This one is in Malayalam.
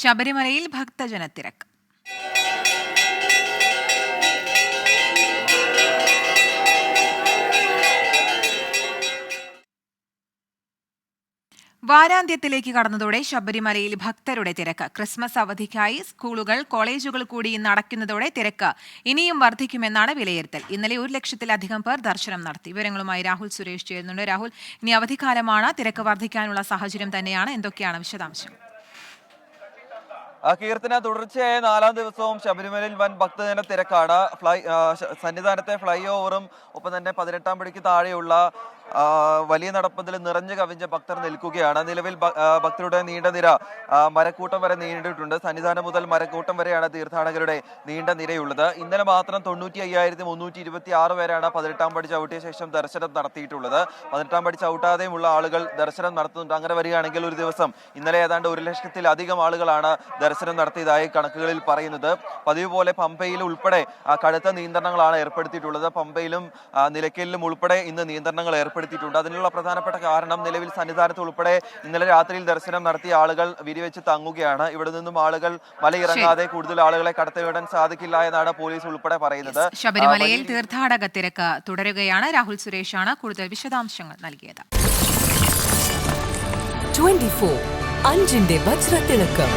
ശബരിമലയിൽ ഭക്തജനത്തിരക്ക്. വാരാന്ത്യത്തിലേക്ക് കടന്നതോടെ ശബരിമലയിൽ ഭക്തരുടെ തിരക്ക്. ക്രിസ്മസ് അവധിക്കായി സ്കൂളുകൾ, കോളേജുകൾ കൂടി ഇന്ന് അടയ്ക്കുന്നതോടെ തിരക്ക് ഇനിയും വർദ്ധിക്കുമെന്നാണ് വിലയിരുത്തൽ. ഇന്നലെ 1 ലക്ഷത്തിലധികം പേർ ദർശനം നടത്തി. വിവരങ്ങളുമായി രാഹുൽ സുരേഷ് ചേരുന്നുണ്ട്. രാഹുൽ, ഇനി അവധിക്കാലമാണ്, തിരക്ക് വർദ്ധിക്കാനുള്ള സാഹചര്യം തന്നെയാണ്. എന്തൊക്കെയാണ് വിശദാംശങ്ങൾ? കീർത്തന, തുടർച്ചയായ 4ാം ദിവസവും ശബരിമലയിൽ വൻ ഭക്തജന തിരക്കാണ്. സന്നിധാനത്തെ ഫ്ലൈ ഓവറും ഒപ്പം തന്നെ 18ാം പടിക്ക് താഴെയുള്ള വലിയ നടപ്പന്തൽ നിറഞ്ഞു കവിഞ്ഞ ഭക്തർ നിൽക്കുകയാണ്. നിലവിൽ ഭക്തരുടെ നീണ്ട നിര മരക്കൂട്ടം വരെ നീണ്ടിട്ടുണ്ട്. സന്നിധാനം മുതൽ മരക്കൂട്ടം വരെയാണ് തീർത്ഥാടകരുടെ നീണ്ട നിരയുള്ളത്. ഇന്നലെ മാത്രം 95,326 പേരാണ് 18ാം പടി ചവിട്ടിയ ശേഷം ദർശനം നടത്തിയിട്ടുള്ളത്. 18ാം പടി ചവിട്ടാതെയുമുള്ള ആളുകൾ ദർശനം നടത്തുന്നുണ്ട്. അങ്ങനെ വരികയാണെങ്കിൽ ഒരു ദിവസം ഇന്നലെ ഏതാണ്ട് 1 ലക്ഷത്തിലധികം ആളുകളാണ് ദർശനം നടത്തിയതായി കണക്കുകളിൽ പറയുന്നത്. പതിവ് പോലെ പമ്പയിൽ ഉൾപ്പെടെ കടുത്ത നിയന്ത്രണങ്ങളാണ് ഏർപ്പെടുത്തിയിട്ടുള്ളത്. പമ്പയിലും നിലയ്ക്കലിലും ഉൾപ്പെടെ ഇന്ന് നിയന്ത്രണങ്ങൾ ഏർപ്പെടുത്തിയിട്ടുണ്ട്. അതിനുള്ള പ്രധാനപ്പെട്ട കാരണം നിലവിൽ സന്നിധാനത്ത് ഉൾപ്പെടെ ഇന്നലെ രാത്രിയിൽ ദർശനം നടത്തിയ ആളുകൾ വിരിവെച്ച് തങ്ങുകയാണ്. ഇവിടെ നിന്നും ആളുകൾ മലയിറങ്ങാതെ കൂടുതൽ ആളുകളെ കടത്തിവിടാൻ സാധിക്കില്ല എന്നാണ് പോലീസ് ഉൾപ്പെടെ പറയുന്നത്. ശബരിമലയിൽ തീർത്ഥാടക തിരക്ക് തുടരുകയാണ്. രാഹുൽ സുരേഷാണ് കൂടുതൽ വിശദാംശങ്ങൾ നൽകിയത്. 24 അഞ്ചിന്റെ വജ്രത്തിളക്കം.